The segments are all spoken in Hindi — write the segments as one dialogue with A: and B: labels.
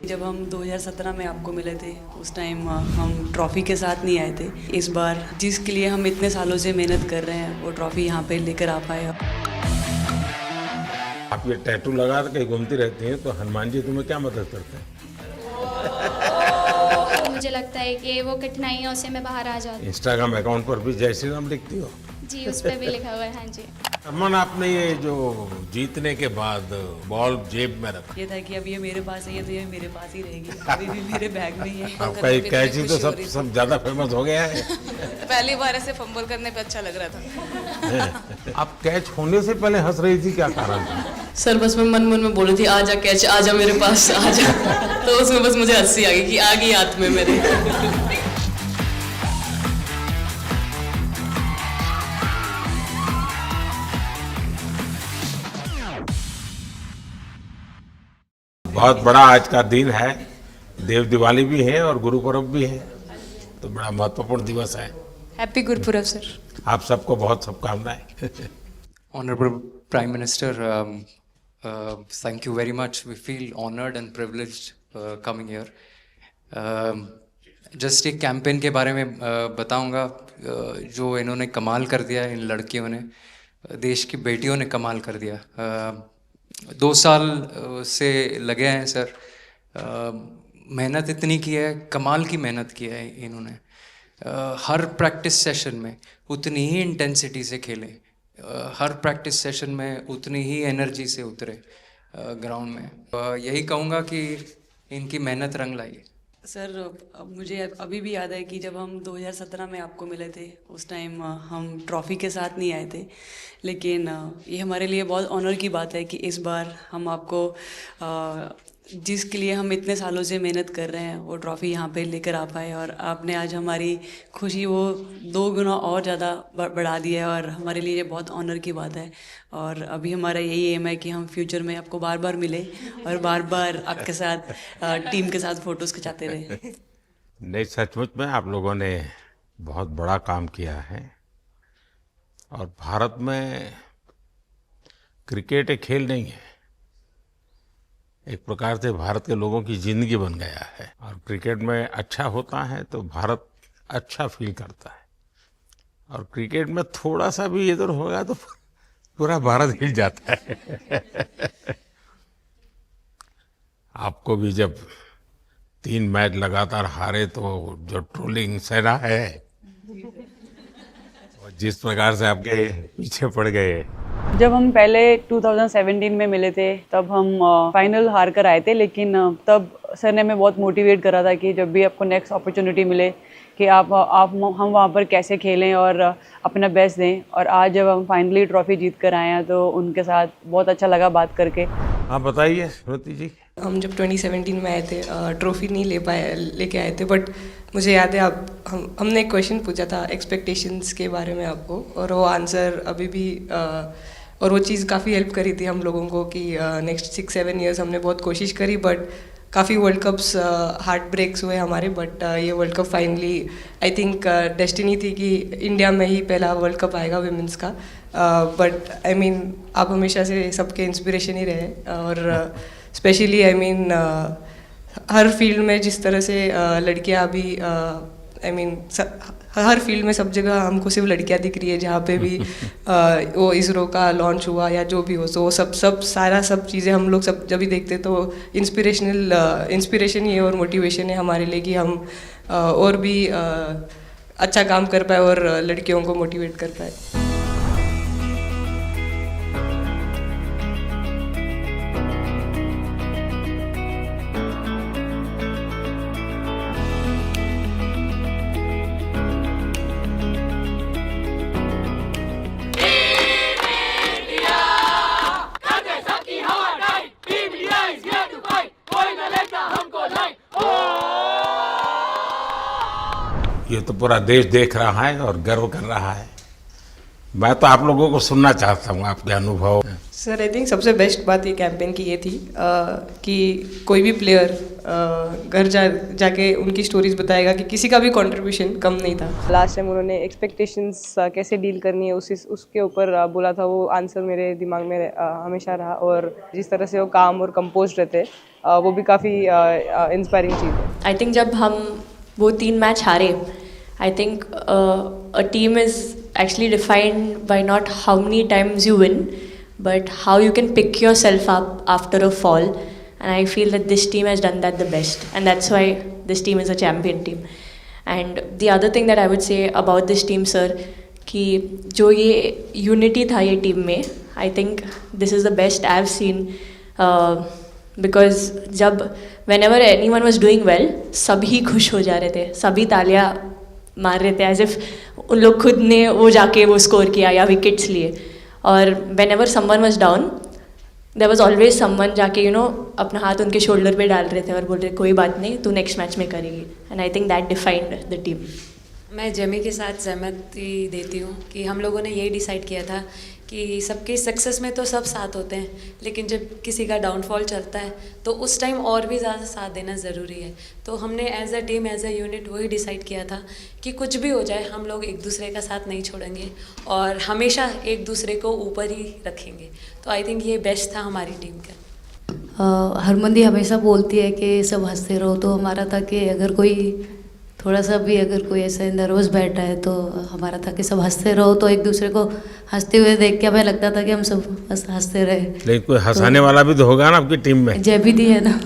A: जब हम 2017 में आपको मिले थे उस टाइम हम ट्रॉफ़ी के साथ नहीं आए थे। इस बार जिसके लिए हम इतने सालों से मेहनत कर रहे हैं वो ट्रॉफ़ी यहाँ पे लेकर आ पाए।
B: आप ये टैटू लगा के घूमती रहती हैं तो हनुमान जी तुम्हें क्या मदद करते हैं?
C: मुझे लगता है कि वो कठिनाइयों से मैं बाहर आ जाऊँ।
B: इंस्टाग्राम अकाउंट पर भी जय श्री राम लिखती हो?
C: जी, उस पर भी लिखा हुआ है। हाँ जी।
B: अमन, आपने ये जो जीतने के बाद बॉल जेब में रखा,
A: ये था कि अब ये मेरे पास है, ये तो ये मेरे पास ही रहेगी, अभी भी मेरे बैग में ही है।
B: आपका एक कैची तो सब ज्यादा फेमस हो गया है।
D: पहली बार ऐसे फंबल करने पे अच्छा लग रहा था।
B: आप कैच होने से पहले हंस रही थी, क्या कारण था?
A: सर बस मैं मन में बोली थी आजा कैच, आजा मेरे पास आजा। तो उसमें बस मुझे हंसी आ गई कि आ गई हाथ में मेरे।
B: बहुत बड़ा आज का दिन है, देव दिवाली भी है और गुरु पर्व भी है, तो बड़ा महत्वपूर्ण दिवस है।
D: Happy Gurpurab sir.
B: आप सबको बहुत शुभकामनाएं।
E: Honorable Prime Minister, thank you very much. We feel honored and privileged coming here. Just एक कैंपेन के बारे में बताऊंगा जो इन्होंने कमाल कर दिया, इन लड़कियों ने, देश की बेटियों ने कमाल कर दिया। 2 साल से लगे हैं सर, मेहनत इतनी की है, कमाल की मेहनत की है इन्होंने। हर प्रैक्टिस सेशन में उतनी ही इंटेंसिटी से खेले, हर प्रैक्टिस सेशन में उतनी ही एनर्जी से उतरे ग्राउंड में। यही कहूँगा कि इनकी मेहनत रंग लाई।
A: सर अब मुझे अभी भी याद है कि जब हम 2017 में आपको मिले थे उस टाइम हम ट्रॉफ़ी के साथ नहीं आए थे, लेकिन ये हमारे लिए बहुत ऑनर की बात है कि इस बार हम आपको जिसके लिए हम इतने सालों से मेहनत कर रहे हैं वो ट्रॉफ़ी यहाँ पे लेकर आ पाए, और आपने आज हमारी खुशी वो 2 गुना और ज़्यादा बढ़ा दी है, और हमारे लिए ये बहुत ऑनर की बात है। और अभी हमारा यही एम है कि हम फ्यूचर में आपको बार बार मिले और बार बार आपके साथ टीम के साथ फ़ोटोज़ खिंचाते रहे।
B: नहीं, सचमुच में आप लोगों ने बहुत बड़ा काम किया है, और भारत में क्रिकेट एक खेल नहीं है, एक प्रकार से भारत के लोगों की जिंदगी बन गया है, और क्रिकेट में अच्छा होता है तो भारत अच्छा फील करता है, और क्रिकेट में थोड़ा सा भी इधर होगा तो पूरा भारत हिल जाता है। आपको भी जब 3 मैच लगातार हारे तो जो ट्रोलिंग सेना है, और जिस प्रकार से आपके पीछे पड़ गए।
A: जब हम पहले 2017 में मिले थे तब हम फाइनल हार कर आए थे, लेकिन तब सर ने हमें बहुत मोटिवेट करा था कि जब भी आपको नेक्स्ट अपॉर्चुनिटी मिले कि हम वहाँ पर कैसे खेलें और अपना बेस्ट दें। और आज जब हम फाइनली ट्रॉफ़ी जीत कर आए हैं तो उनके साथ बहुत अच्छा लगा बात करके।
B: हाँ बताइए स्मृति जी।
D: हम जब 2017 में आए थे ट्रॉफी नहीं लेके आए थे, बट मुझे याद है हमने एक क्वेश्चन पूछा था एक्सपेक्टेशंस के बारे में आपको, और वो आंसर अभी भी और वो चीज़ काफ़ी हेल्प करी थी हम लोगों को कि नेक्स्ट 6-7 ईयर्स हमने बहुत कोशिश करी, बट काफ़ी वर्ल्ड कप्स हार्ट ब्रेक्स हुए हमारे, बट ये world cup finally I think destiny थी कि इंडिया में ही पहला वर्ल्ड कप आएगा विमेंस का। बट आई मीन आप हमेशा से सबके इंस्पिरेशन ही रहे, और specially I mean her field में जिस तरह से लड़कियां अभी आई मीन हर फील्ड में सब जगह हमको सिर्फ लड़कियां दिख रही है, जहाँ पे भी वो इसरो का लॉन्च हुआ या जो भी हो, तो वो सब चीज़ें हम लोग सब जब भी देखते तो इंस्पिरेशन ही है और मोटिवेशन है हमारे लिए कि हम और भी अच्छा काम कर पाए और लड़कियों को मोटिवेट कर पाए।
B: ये तो पूरा देश देख रहा है और गर्व कर रहा है। मैं तो आप लोगों को सुनना चाहता हूँ आपके अनुभव।
D: सर आई थिंक सबसे बेस्ट बात ये कैंपेन की ये थी कि कोई भी प्लेयर घर जाके उनकी स्टोरीज बताएगा कि किसी का भी कंट्रीब्यूशन कम नहीं था। लास्ट टाइम उन्होंने एक्सपेक्टेशंस कैसे डील करनी है उसके ऊपर बोला था, वो आंसर मेरे दिमाग में हमेशा रहा, और जिस तरह से वो काम और कंपोज रहते वो भी काफ़ी इंस्पायरिंग चीज़ है।
F: आई थिंक जब हम वो 3 मैच हारे, I think a team is actually defined by not how many times you win, but how you can pick yourself up after a fall, and I feel that this team has done that the best, and that's why this team is a champion team. And the other thing that I would say about this team, sir, कि जो ये unity था ये team में, I think this is the best I've seen, because जब whenever anyone was doing well, सभी खुश हो जा रहे थे, सभी तालियां मार रहे थे, as if उन लोग खुद ने वो जाके वो स्कोर किया या विकेट्स लिए. और whenever someone was down, there was always someone जाके अपना हाथ उनके शोल्डर पे डाल रहे थे और बोल रहे कोई बात नहीं, तू नेक्स्ट मैच में करेगी. And I think that defined the team.
G: मैं जेमी के साथ सहमति देती हूँ कि हम लोगों ने यही डिसाइड किया था कि सबके सक्सेस में तो सब साथ होते हैं, लेकिन जब किसी का डाउनफॉल चलता है तो उस टाइम और भी ज़्यादा साथ देना ज़रूरी है. तो हमने as a team, as a unit वही डिसाइड किया था कि कुछ भी हो जाए हम लोग एक दूसरे का साथ नहीं छोड़ेंगे और हमेशा एक दूसरे को ऊपर ही रखेंगे. तो आई थिंक ये बेस्ट था हमारी टीम का.
H: हरमंदी हमेशा बोलती है कि सब हंसते रहो, तो हमारा था कि अगर कोई थोड़ा सा भी अगर कोई ऐसा नर्वस बैठा है तो हमारा था कि सब हंसते रहो, तो एक दूसरे को हंसते हुए देख के हमें लगता था कि हम सब हंसते रहे.
B: लेकिन कोई हंसाने वाला भी तो होगा ना आपकी टीम में.
H: जय भी दी है ना.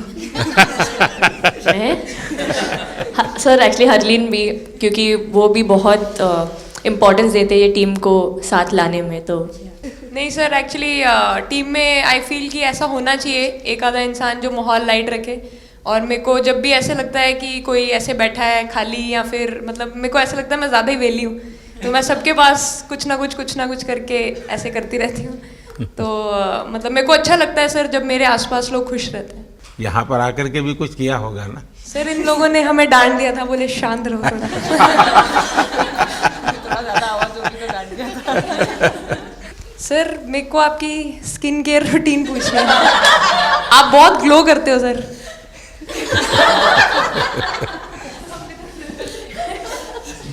F: सर एक्चुअली हरलीन भी, क्योंकि वो भी बहुत इम्पोर्टेंस देते हैं ये टीम को साथ लाने में. तो
D: नहीं सर, एक्चुअली टीम में आई फील कि ऐसा होना चाहिए एक आधा इंसान जो माहौल लाइट रखे. और मेरे को जब भी ऐसे लगता है कि कोई ऐसे बैठा है खाली, या फिर मतलब मेरे को ऐसा लगता है मैं ज़्यादा ही वेली हूँ, तो मैं सबके पास कुछ ना कुछ करके ऐसे करती रहती हूँ. तो मतलब मेरे को अच्छा लगता है सर जब मेरे आसपास लोग खुश रहते हैं.
B: यहाँ पर आकर के भी कुछ किया होगा ना
D: सर? इन लोगों ने हमें डांट दिया था, बोले शांत रहो थोड़ा. सर मेरे को आपकी स्किन केयर रूटीन पूछनी है. आप बहुत ग्लो करते हो सर.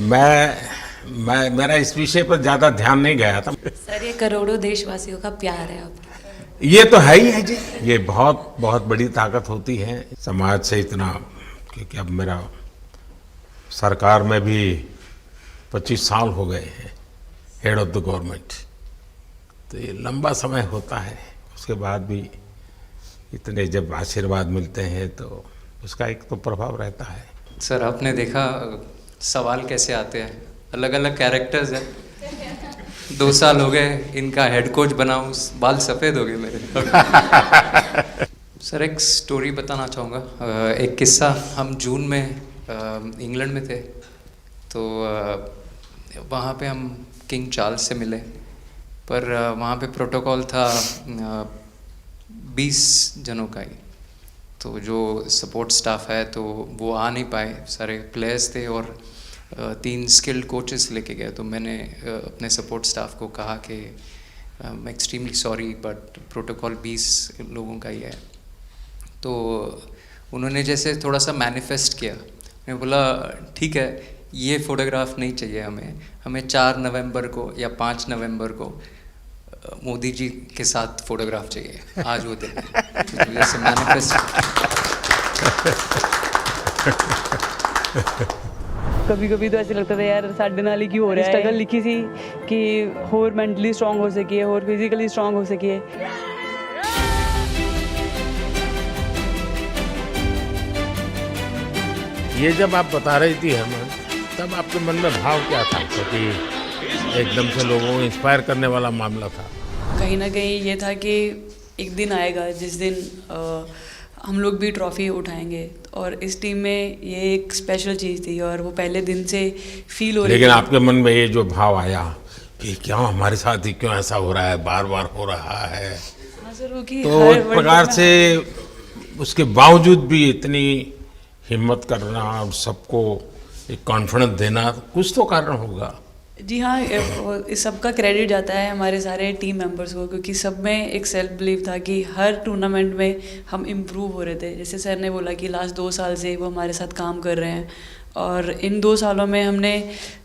B: मैं मेरा इस विषय पर ज्यादा ध्यान नहीं गया था.
G: सर ये करोड़ों देशवासियों का प्यार है आपका.
B: ये तो है ही है जी. ये बहुत बहुत बड़ी ताकत होती है समाज से. इतना क्योंकि अब मेरा सरकार में भी 25 साल हो गए हैं हेड ऑफ द गवर्नमेंट, तो ये लंबा समय होता है. उसके बाद भी इतने जब आशीर्वाद मिलते हैं तो उसका एक तो प्रभाव रहता है.
E: सर आपने देखा सवाल कैसे आते हैं, अलग अलग कैरेक्टर्स हैं. 2 साल हो गए इनका हेड कोच बनाऊं, बाल सफ़ेद हो गए मेरे. सर एक स्टोरी बताना चाहूँगा, एक किस्सा. हम जून में इंग्लैंड में थे, तो वहाँ पे हम किंग चार्ल्स से मिले, पर वहाँ पे प्रोटोकॉल था 20 जनों का ही. तो जो सपोर्ट स्टाफ है तो वो आ नहीं पाए, सारे प्लेयर्स थे और 3 स्किल्ड कोचेस लेके गए. तो मैंने अपने सपोर्ट स्टाफ को कहा कि I am extremely sorry but protocol 20 लोगों का ही है. तो उन्होंने जैसे थोड़ा सा मैनिफेस्ट किया. मैं बोला ठीक है, ये फ़ोटोग्राफ नहीं चाहिए हमें 4 नवंबर को या 5 नवंबर को मोदी जी के साथ फोटोग्राफ चाहिए. आज वो दिन तो जैसे मैनिफेस्ट.
A: कभी कभी तो ऐसे लगता था यार साढ़े नाल ही क्यों हो रहा है. स्ट्रगल लिखी सी कि होर मेंटली स्ट्रांग हो सकिए, होर फिजिकली स्ट्रांग हो सकिए.
B: ये जब आप बता रही थी हरमन, तब आपके मन में भाव क्या था? क्योंकि एकदम से लोगों को इंस्पायर करने वाला मामला था.
A: कहीं ना कहीं ये था कि एक दिन आएगा जिस दिन हम लोग भी ट्रॉफी उठाएंगे, और इस टीम में ये एक स्पेशल चीज़ थी और वो पहले दिन से फील हो रही थी.
B: लेकिन आपके मन में ये जो भाव आया कि क्यों हमारे साथ ही क्यों ऐसा हो रहा है, बार बार हो रहा है,
A: हाँ सर, वो कि
B: तो
A: हर
B: एक
A: वर्ल्ड
B: प्रकार
A: कप
B: से उसके बावजूद भी इतनी हिम्मत करना और सबको एक कॉन्फिडेंस देना, कुछ तो कारण होगा.
A: जी हाँ, इस सब का क्रेडिट जाता है हमारे सारे टीम मेंबर्स को, क्योंकि सब में एक सेल्फ बिलीव था कि हर टूर्नामेंट में हम इम्प्रूव हो रहे थे. जैसे सर ने बोला कि लास्ट 2 साल से वो हमारे साथ काम कर रहे हैं, और इन 2 सालों में हमने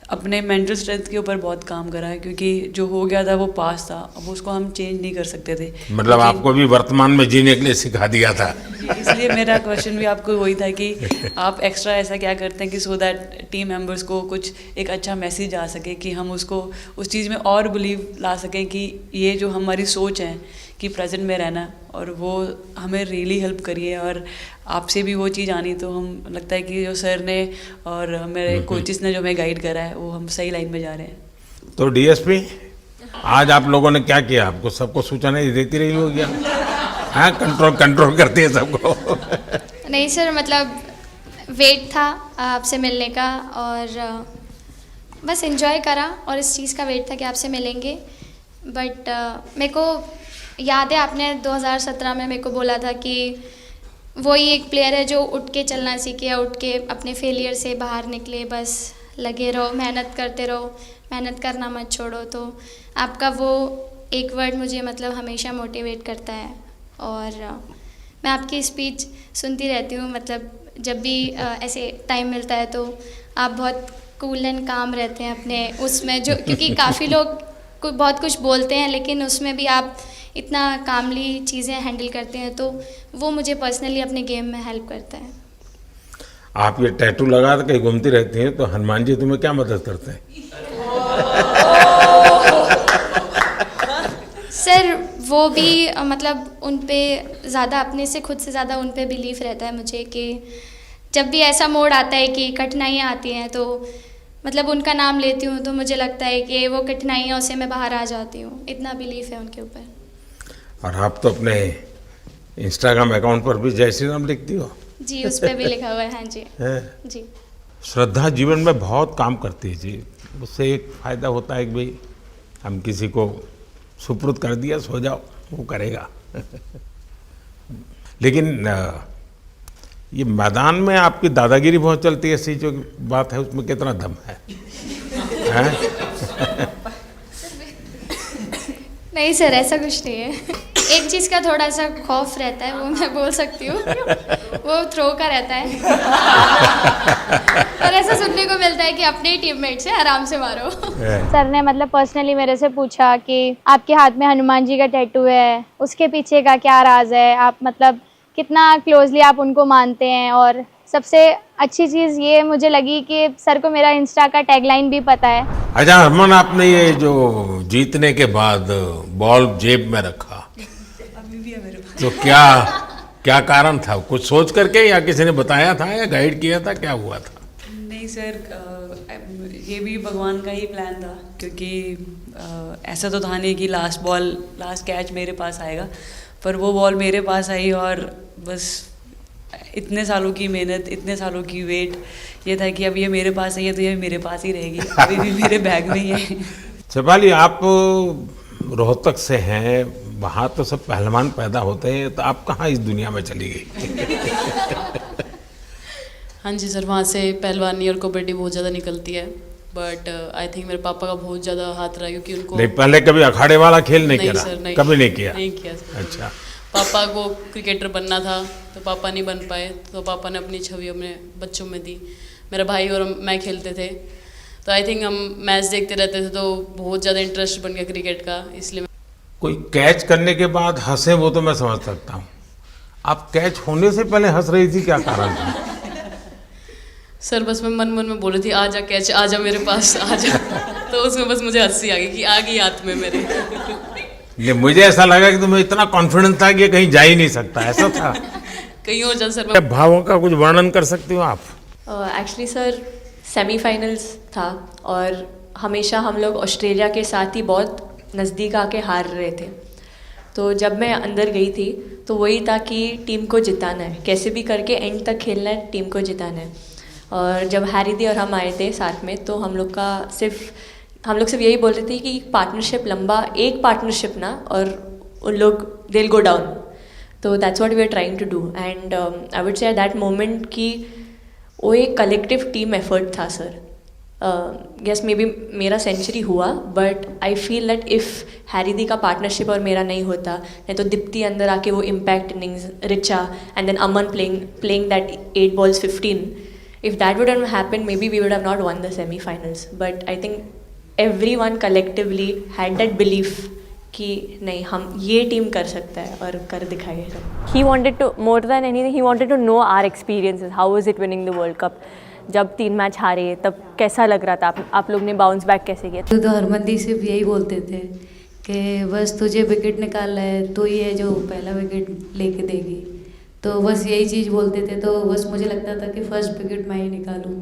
A: अपने मेंटल स्ट्रेंथ के ऊपर बहुत काम करा है, क्योंकि जो हो गया था वो पास था, अब उसको हम चेंज नहीं कर सकते थे।
B: मतलब आपको भी वर्तमान में जीने के लिए सिखा दिया था।
A: इसलिए मेरा क्वेश्चन भी आपको वही था कि आप एक्स्ट्रा ऐसा क्या करते हैं कि सो दैट टीम मेंबर्स को कुछ एक अच्छा मैसेज आ सके, कि हम उसको उस चीज़ में और बिलीव ला सकें कि ये जो हमारी सोच है कि प्रेजेंट में रहना, और वो हमें रियली हेल्प करिए। और आपसे भी वो चीज़ आनी, तो हम लगता है कि जो सर ने और मेरे कोचेस ने जो हमें गाइड करा है, वो हम सही लाइन में जा रहे हैं।
B: तो डीएसपी, आज आप लोगों ने क्या किया? आपको सबको सूचना देती रही होगी, हाँ? कंट्रोल करती है सबको।
C: नहीं सर, मतलब वेट था आपसे मिलने का, और बस एंजॉय करा, और इस चीज़ का वेट था कि आपसे मिलेंगे। बट मेरे को याद है आपने 2017 में मेरे को बोला था कि वही एक प्लेयर है जो उठ के चलना सीखे, या उठ के अपने फेलियर से बाहर निकले, बस लगे रहो, मेहनत करते रहो, मेहनत करना मत छोड़ो। तो आपका वो एक वर्ड मुझे मतलब हमेशा मोटिवेट करता है, और मैं आपकी स्पीच सुनती रहती हूँ। मतलब जब भी ऐसे टाइम मिलता है तो आप बहुत कूल एंड काम रहते हैं अपने उसमें, जो क्योंकि काफ़ी लोग बहुत कुछ बोलते हैं, लेकिन उसमें भी आप इतना कामली चीज़ें हैंडल करते हैं, तो वो मुझे पर्सनली अपने गेम में हेल्प करता है।
B: आप ये टैटू लगा के कहीं घूमती रहती हैं, तो हनुमान जी तुम्हें क्या मदद करते हैं?
C: सर वो भी मतलब उन पे ज़्यादा, अपने से खुद से ज़्यादा उन पे बिलीफ रहता है मुझे, कि जब भी ऐसा मोड़ आता है कि कठिनाइयाँ आती हैं, तो मतलब उनका नाम लेती हूँ, तो मुझे लगता है कि वो कठिनाइयों से मैं बाहर आ जाती हूँ। इतना बिलीफ है उनके ऊपर।
B: और आप तो अपने इंस्टाग्राम अकाउंट पर भी जय श्री राम लिखती हो?
C: जी, उस पर भी लिखा हुआ है। हाँ जी। जी।
B: श्रद्धा जीवन में बहुत काम करती है जी। उससे एक फ़ायदा होता है कि भाई हम किसी को सुपुर्द कर दिया, सो जाओ, वो करेगा। लेकिन ये मैदान में आपकी दादागिरी बहुत चलती है, ऐसी जो बात है उसमें कितना दम है?
C: नहीं सर, ऐसा कुछ नहीं है। एक चीज़ का थोड़ा सा खौफ रहता है, वो मैं बोल सकती हूँ, वो थ्रो का रहता है। और ऐसा सुनने को मिलता है कि अपने ही टीममेट से आराम से मारो।
I: सर ने मतलब पर्सनली मेरे से पूछा कि आपके हाथ में हनुमान जी का टैटू है, उसके पीछे का क्या राज है, आप मतलब कितना क्लोजली आप उनको मानते हैं। और सबसे अच्छी चीज़ ये मुझे लगी कि सर को मेरा इंस्टा का टैगलाइन भी पता है।
B: अच्छा हरमन, आपने ये जो जीतने के बाद बॉल जेब में रखा,
A: अभी भी है मेरे पास।
B: तो क्या कारण था? कुछ सोच करके, या किसी ने बताया था, या गाइड किया था, क्या हुआ था?
A: नहीं सर, ये भी भगवान का ही प्लान था, क्योंकि ऐसा तो था नहीं कि लास्ट कैच मेरे पास आएगा, पर वो बॉल मेरे पास आई, और बस इतने सालों की मेहनत, इतने सालों की वेट, ये था कि अब ये मेरे पास आई है तो ये मेरे पास ही रहेगी, अभी भी मेरे बैग में ही है।
B: शेफाली, आप रोहतक से हैं, वहाँ तो सब पहलवान पैदा होते हैं, तो आप कहाँ इस दुनिया में चली गई?
J: हाँ जी सर, वहाँ से पहलवानी और कबड्डी बहुत ज़्यादा निकलती है, बट आई थिंक मेरे पापा का बहुत ज़्यादा हाथ रहा, क्योंकि उनको
B: नहीं, पहले कभी अखाड़े वाला खेल नहीं किया?
J: सर, नहीं,
B: कभी नहीं किया?
J: नहीं किया सर।
B: अच्छा।
J: पापा को क्रिकेटर बनना था, तो पापा नहीं बन पाए, तो पापा ने अपनी छवि अपने बच्चों में दी। मेरा भाई और मैं खेलते थे, तो आई थिंक हम मैच देखते रहते थे, तो बहुत ज़्यादा इंटरेस्ट बन गया क्रिकेट का, इसलिए।
B: कोई कैच करने के बाद हंसे, वो तो मैं समझ सकता हूँ, आप कैच होने से पहले हंस रही थी, क्या कारण था?
J: सर बस मैं मन में बोल रही थी, आजा कैच, आजा मेरे पास, आजा। तो उसमें बस मुझे हंसी आ गई कि आ गई हाथ में मेरे।
B: ये मुझे ऐसा लगा कि तुम्हें इतना कॉन्फिडेंस था कि ये कहीं जा ही नहीं सकता, ऐसा था?
J: कहीं और जा सर।
B: भावों का कुछ वर्णन कर सकती हो आप?
F: एक्चुअली सर सेमीफाइनल्स था, और हमेशा हम लोग ऑस्ट्रेलिया के साथ ही बहुत नज़दीक आके हार रहे थे। तो जब मैं अंदर गई थी तो वही था कि टीम को जिताना है, कैसे भी करके एंड तक खेलना है, टीम को जिताना है। और जब हैरी दी और हम आए थे साथ में, तो हम लोग सिर्फ यही बोल रहे थे कि पार्टनरशिप लंबा, एक पार्टनरशिप ना, और उन लोग दे विल गो डाउन। तो that's what we are trying to do, and I would say at that moment कि वो एक कलेक्टिव टीम एफर्ट था सर। यस, मे बी मेरा सेंचुरी हुआ, but I feel that if Harry दी का पार्टनरशिप और मेरा नहीं होता, नहीं तो दीप्ति अंदर आके वो impact innings, Richa and then Aman playing that 8 balls 15, If that would have happened, maybe we would have not won the semi-finals. But I think everyone collectively had that belief कि नहीं हम ये टीम कर सकता है और कर दिखाएगा सब.
K: He wanted to, more than anything, he wanted to know our experiences. How was it winning the World Cup? जब 3 मैच हारे तब कैसा लग रहा था? आप लोग ने बाउंस बैक कैसे किया?
H: तो हरमनदीप सिर्फ यही बोलते थे कि बस तुझे विकेट निकालना है, तो ये जो पहला विकेट लेके देगी, तो बस यही चीज़ बोलते थे. तो बस मुझे लगता था कि फर्स्ट विकेट मैं ही निकालूं,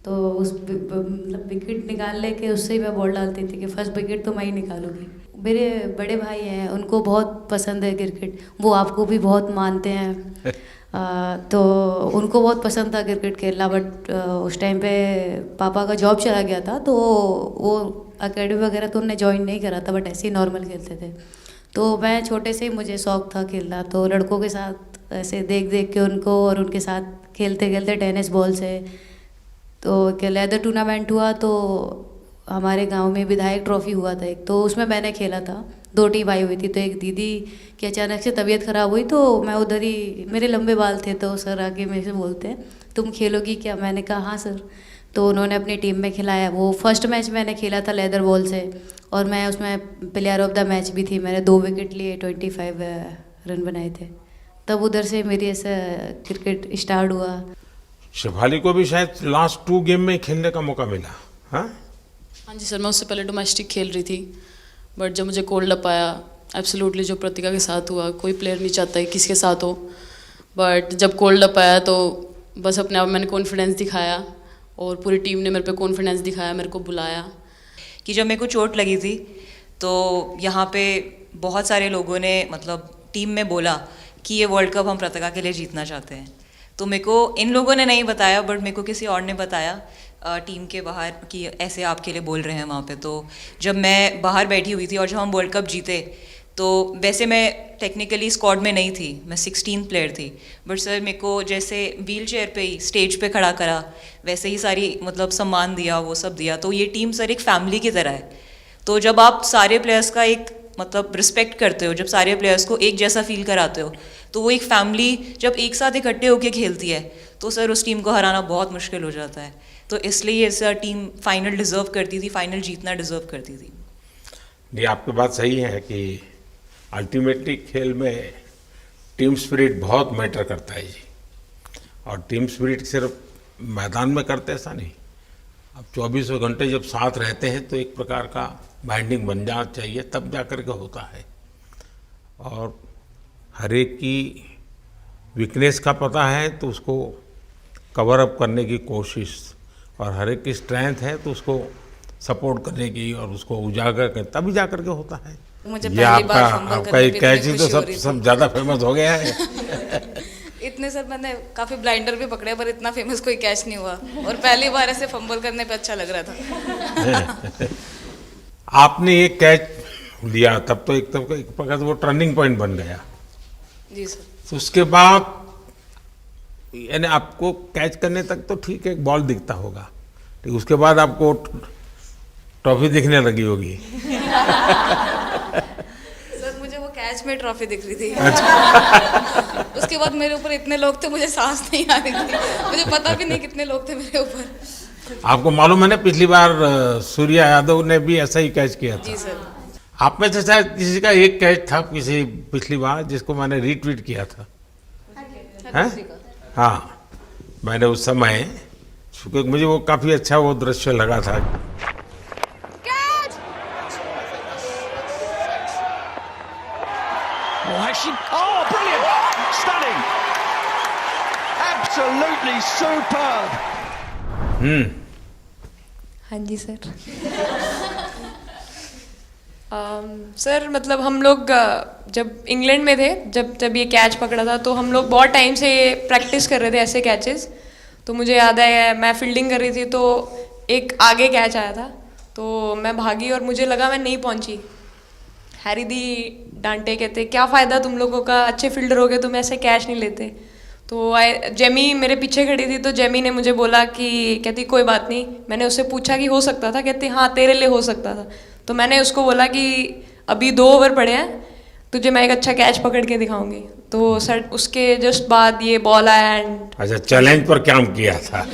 H: तो उस मतलब विकेट निकालने के उससे ही मैं बॉल डालती थी कि फर्स्ट विकेट तो मैं ही निकालूंगी. मेरे बड़े भाई हैं, उनको बहुत पसंद है क्रिकेट, वो आपको भी बहुत मानते हैं. तो उनको बहुत पसंद था क्रिकेट खेलना. बट उस टाइम पे पापा का जॉब चला गया था, तो वो एकेडमी वगैरह तो उन्होंने ज्वाइन नहीं करा था, बट ऐसे ही नॉर्मल खेलते थे. तो मैं छोटे से ही मुझे शौक़ था खेलना, तो लड़कों के साथ ऐसे देख देख के उनको और उनके साथ खेलते खेलते टेनिस बॉल से, तो क्या लेदर टूर्नामेंट हुआ, तो हमारे गांव में विधायक ट्रॉफी हुआ था एक, तो उसमें मैंने खेला था. 2 टीम आई हुई थी, तो एक दीदी की अचानक से तबीयत ख़राब हुई, तो मैं उधर ही, मेरे लंबे बाल थे, तो सर आके मेरे से बोलते हैं तुम खेलोगी क्या? मैंने कहा हाँ सर. तो उन्होंने अपनी टीम में खिलाया. वो फर्स्ट मैच मैंने खेला था लेदर बॉल से, और मैं उसमें प्लेयर ऑफ द मैच भी थी. मैंने 2 विकेट लिए, 25 रन बनाए थे. तब उधर से मेरी ऐसा क्रिकेट स्टार्ट हुआ.
B: शेफाली को भी शायद लास्ट 2 गेम में खेलने का मौका मिला. हाँ
J: जी सर, मैं उससे पहले डोमेस्टिक खेल रही थी, बट जब मुझे कोल्ड अप आया, एब्सोल्युटली जो प्रतिका के साथ हुआ, कोई प्लेयर नहीं चाहता है किसके साथ हो, बट जब कोल्ड अप आया तो बस अपने आप मैंने कॉन्फिडेंस दिखाया, और पूरी टीम ने मेरे पे कॉन्फिडेंस दिखाया, मेरे को बुलाया.
L: कि जब मेरे को चोट लगी थी, तो यहाँ पे बहुत सारे लोगों ने मतलब टीम में बोला कि ये वर्ल्ड कप हम प्रतिका के लिए जीतना चाहते हैं. तो मेरे को इन लोगों ने नहीं बताया, बट मेरे को किसी और ने बताया टीम के बाहर कि ऐसे आपके लिए बोल रहे हैं वहाँ पे. तो जब मैं बाहर बैठी हुई थी और जब हम वर्ल्ड कप जीते, तो वैसे मैं टेक्निकली स्क्वाड में नहीं थी, मैं 16th प्लेयर थी, बट सर मेरे को जैसे व्हील चेयर पे ही स्टेज पे खड़ा करा, वैसे ही सारी मतलब सम्मान दिया, वो सब दिया. तो ये टीम सर एक फैमिली की तरह है. तो जब आप सारे प्लेयर्स का एक मतलब रिस्पेक्ट करते हो, जब सारे प्लेयर्स को एक जैसा फील कराते हो, तो वो एक फैमिली जब एक साथ इकट्ठे होकर खेलती है, तो सर उस टीम को हराना बहुत मुश्किल हो जाता है. तो इसलिए सर टीम फाइनल डिज़र्व करती थी, फाइनल जीतना डिज़र्व करती थी.
B: ये आपकी बात सही है कि अल्टीमेटली खेल में टीम स्पिरिट बहुत मैटर करता है जी. और टीम स्पिरिट सिर्फ मैदान में करते ऐसा नहीं, अब 24 घंटे जब साथ रहते हैं तो एक प्रकार का बाइंडिंग बन जाना चाहिए, तब जा कर के होता है. और हर एक की वीकनेस का पता है तो उसको कवर अप करने की कोशिश, और हर एक की स्ट्रेंथ है तो उसको सपोर्ट करने की और उसको उजागर कर, तभी जा कर के होता है.
D: मुझे
B: ये आपका एक कैच ही तो सब ज़्यादा फेमस हो गया है.
D: इतने सर मैंने काफ़ी ब्लाइंडर भी पकड़े, पर इतना फेमस कोई कैच नहीं हुआ, और पहली बार ऐसे फंबल करने पे अच्छा लग रहा था.
B: आपने एक कैच लिया तब तो एक प्रकार से वो टर्निंग पॉइंट बन गया.
D: जी सर.
B: तो उसके बाद यानी आपको कैच करने तक तो ठीक है, एक बॉल दिखता होगा, ठीक, उसके बाद आपको ट्रॉफी दिखने लगी होगी.
D: सर मुझे वो कैच में ट्रॉफी दिख रही थी.
B: अच्छा.
D: उसके बाद मेरे ऊपर इतने लोग थे, मुझे सांस नहीं आ रही थी, मुझे पता भी नहीं कितने लोग थे मेरे ऊपर.
B: आपको मालूम है ना, पिछली बार सूर्या यादव ने भी ऐसा ही कैच किया था.
D: जी सर.
B: आप में से शायद किसी का एक कैच था किसी पिछली बार जिसको मैंने रीट्वीट किया था. हैं? हाँ, मैंने उस समय, क्योंकि मुझे वो काफ़ी अच्छा वो दृश्य लगा था.
D: हाँ जी सर. सर मतलब हम लोग जब इंग्लैंड में थे, जब ये कैच पकड़ा था, तो हम लोग बहुत टाइम से प्रैक्टिस कर रहे थे ऐसे कैचेस. तो मुझे याद है मैं फील्डिंग कर रही थी, तो एक आगे कैच आया था, तो मैं भागी और मुझे लगा मैं नहीं पहुंची. हैरी दी डांटे, कहते क्या फ़ायदा तुम लोगों का, अच्छे फील्डर हो गए, तुम ऐसे कैच नहीं लेते. तो जेमी मेरे पीछे खड़ी थी, तो जेमी ने मुझे बोला कि, कहती कोई बात नहीं. मैंने उससे पूछा कि हो सकता था, कहती हाँ तेरे लिए हो सकता था. तो मैंने उसको बोला कि अभी 2 ओवर पड़े हैं, तुझे मैं एक अच्छा कैच पकड़ के दिखाऊंगी। तो सर उसके जस्ट बाद ये बॉल आया एंड
B: अच्छा, चैलेंज पर काम किया था।